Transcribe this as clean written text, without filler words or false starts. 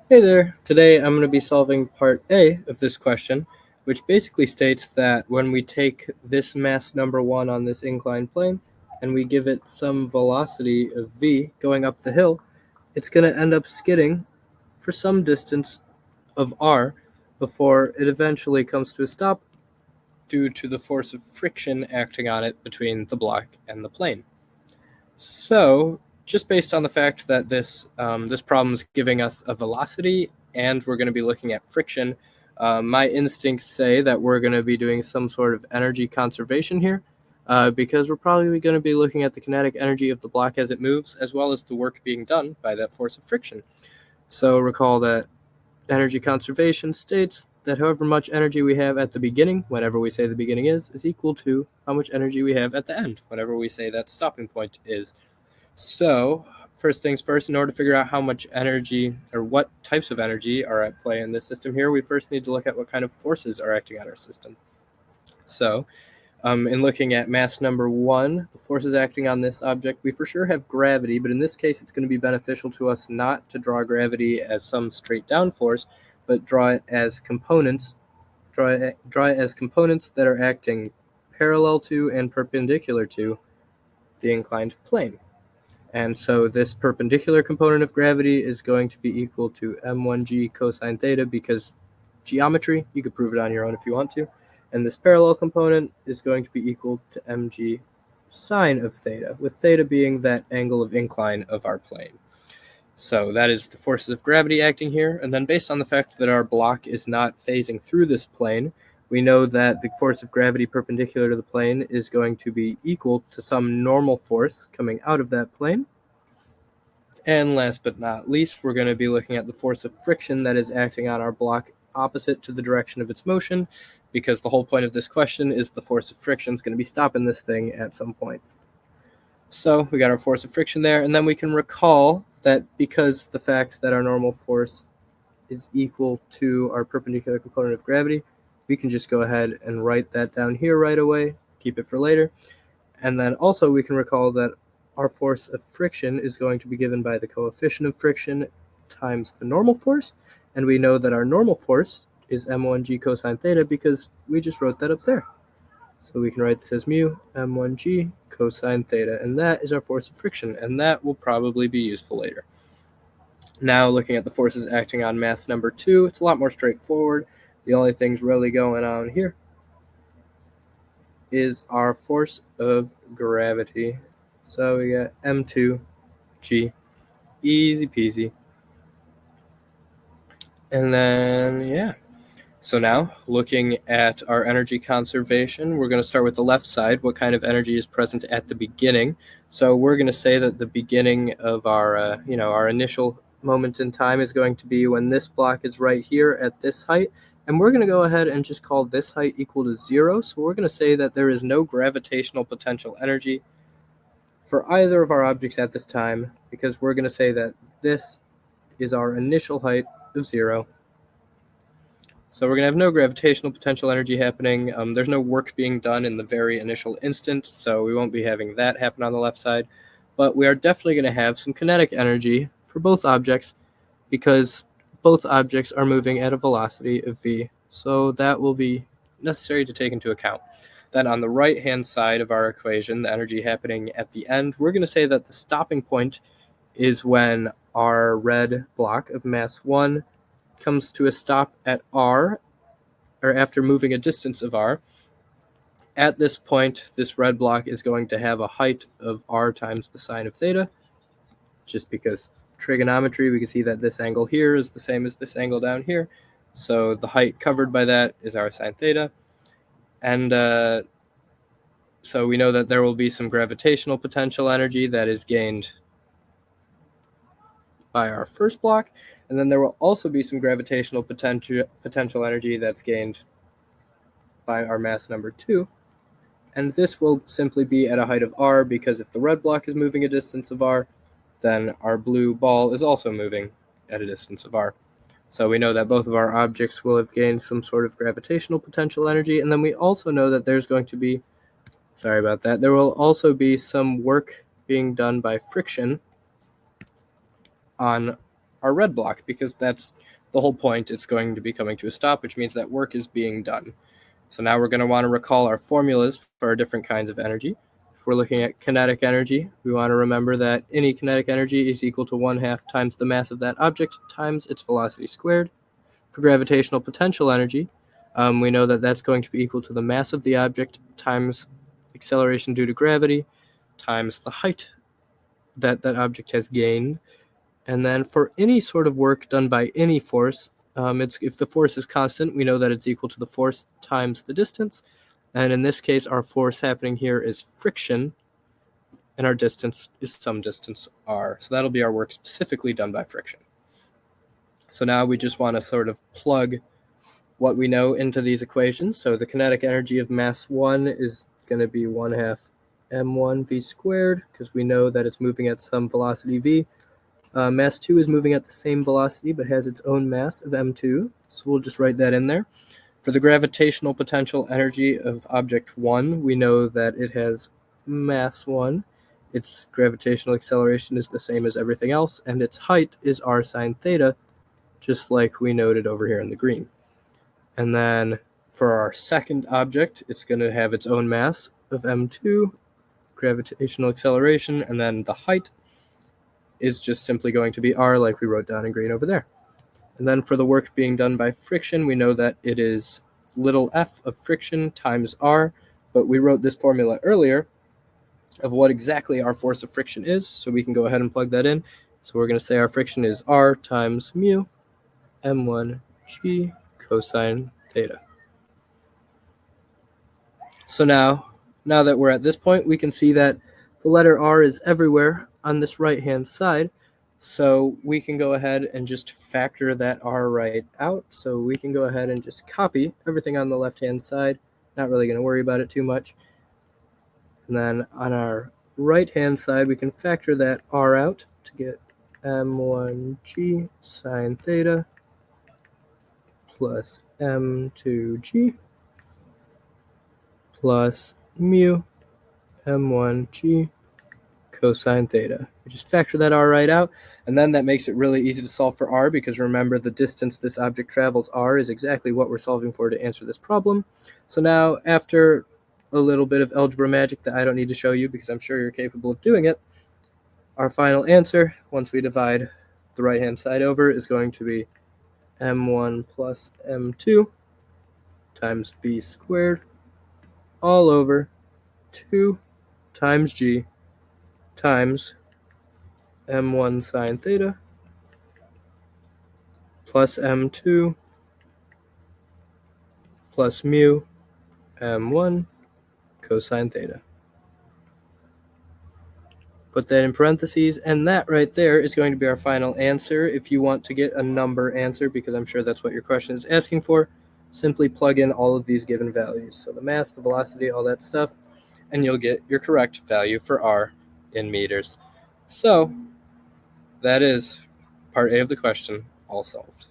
Hey there, today I'm going to be solving part A of this question, which basically states that when we take this mass number 1 on this inclined plane and we give it some velocity of v going up the hill, it's going to end up skidding for some distance of r before it eventually comes to a stop due to the force of friction acting on it between the block and the plane. So, just based on the fact that this problem is giving us a velocity and we're going to be looking at friction, my instincts say that we're going to be doing some sort of energy conservation here, because we're probably going to be looking at the kinetic energy of the block as it moves, as well as the work being done by that force of friction. So recall that energy conservation states that however much energy we have at the beginning, whenever we say the beginning is equal to how much energy we have at the end, whenever we say that stopping point is. So, first things first, in order to figure out how much energy or what types of energy are at play in this system here, we first need to look at what kind of forces are acting on our system. So, in looking at mass number 1, the forces acting on this object, we for sure have gravity, but in this case it's going to be beneficial to us not to draw gravity as some straight down force, but draw it as components that are acting parallel to and perpendicular to the inclined plane. And so this perpendicular component of gravity is going to be equal to m1g cosine theta because geometry, you could prove it on your own if you want to. And this parallel component is going to be equal to mg sine of theta, with theta being that angle of incline of our plane. So that is the forces of gravity acting here. And then based on the fact that our block is not phasing through this plane, we know that the force of gravity perpendicular to the plane is going to be equal to some normal force coming out of that plane. And last but not least, we're going to be looking at the force of friction that is acting on our block opposite to the direction of its motion, because the whole point of this question is the force of friction is going to be stopping this thing at some point. So we got our force of friction there, and then we can recall that because the fact that our normal force is equal to our perpendicular component of gravity, we can just go ahead and write that down here right away, keep it for later. And then also we can recall that our force of friction is going to be given by the coefficient of friction times the normal force, and we know that our normal force is m1g cosine theta because we just wrote that up there. So we can write this as mu m1g cosine theta, and that is our force of friction, and that will probably be useful later. Now looking at the forces acting on mass number 2, it's a lot more straightforward. The only things really going on here is our force of gravity. So we got m2g, easy peasy. And then, yeah. So now, looking at our energy conservation, we're going to start with the left side. What kind of energy is present at the beginning? So we're going to say that the beginning of our initial moment in time is going to be when this block is right here at this height. And we're going to go ahead and just call this height equal to 0. So we're going to say that there is no gravitational potential energy for either of our objects at this time, because we're going to say that this is our initial height of 0. So we're going to have no gravitational potential energy happening. There's no work being done in the very initial instant, so we won't be having that happen on the left side. But we are definitely going to have some kinetic energy for both objects because both objects are moving at a velocity of v. So that will be necessary to take into account. Then on the right-hand side of our equation, the energy happening at the end, we're going to say that the stopping point is when our red block of mass 1 comes to a stop at r, or after moving a distance of r. At this point, this red block is going to have a height of r times the sine of theta, just because trigonometry, we can see that this angle here is the same as this angle down here. So the height covered by that is our sine theta. And so we know that there will be some gravitational potential energy that is gained by our first block. And then there will also be some gravitational potential energy that's gained by our mass number 2. And this will simply be at a height of r, because if the red block is moving a distance of r, then our blue ball is also moving at a distance of r. So we know that both of our objects will have gained some sort of gravitational potential energy, and then we also know that there's going to be, there will also be some work being done by friction on our red block, because that's the whole point. It's going to be coming to a stop, which means that work is being done. So now we're going to want to recall our formulas for our different kinds of energy. If we're looking at kinetic energy, we want to remember that any kinetic energy is equal to 1/2 times the mass of that object times its velocity squared. For gravitational potential energy, we know that that's going to be equal to the mass of the object times acceleration due to gravity times the height that that object has gained. And then for any sort of work done by any force, if the force is constant, we know that it's equal to the force times the distance. And in this case, our force happening here is friction, and our distance is some distance r. So that'll be our work specifically done by friction. So now we just want to sort of plug what we know into these equations. So the kinetic energy of mass 1 is going to be 1/2 m1 v squared, because we know that it's moving at some velocity v. Mass 2 is moving at the same velocity but has its own mass of m2, so we'll just write that in there. For the gravitational potential energy of object 1, we know that it has mass 1. Its gravitational acceleration is the same as everything else, and its height is r sine theta, just like we noted over here in the green. And then for our second object, it's going to have its own mass of m2, gravitational acceleration, and then the height is just simply going to be r, like we wrote down in green over there. And then for the work being done by friction, we know that it is little f of friction times r, but we wrote this formula earlier of what exactly our force of friction is, so we can go ahead and plug that in. So we're going to say our friction is r times mu m1g cosine theta. So now that we're at this point, we can see that the letter r is everywhere on this right-hand side. So we can go ahead and just factor that r right out. So we can go ahead and just copy everything on the left-hand side. Not really going to worry about it too much. And then on our right-hand side, we can factor that r out to get m1g sine theta plus m2g plus mu m1g cosine theta. We just factor that r right out, and then that makes it really easy to solve for r, because remember, the distance this object travels, r, is exactly what we're solving for to answer this problem. So now, after a little bit of algebra magic that I don't need to show you because I'm sure you're capable of doing it, our final answer, once we divide the right-hand side over, is going to be m1 plus m2 times v squared all over 2 times g times m1 sine theta plus m2 plus mu m1 cosine theta. Put that in parentheses, and that right there is going to be our final answer. If you want to get a number answer, because I'm sure that's what your question is asking for, simply plug in all of these given values. So the mass, the velocity, all that stuff, and you'll get your correct value for r in meters. So that is part A of the question all solved.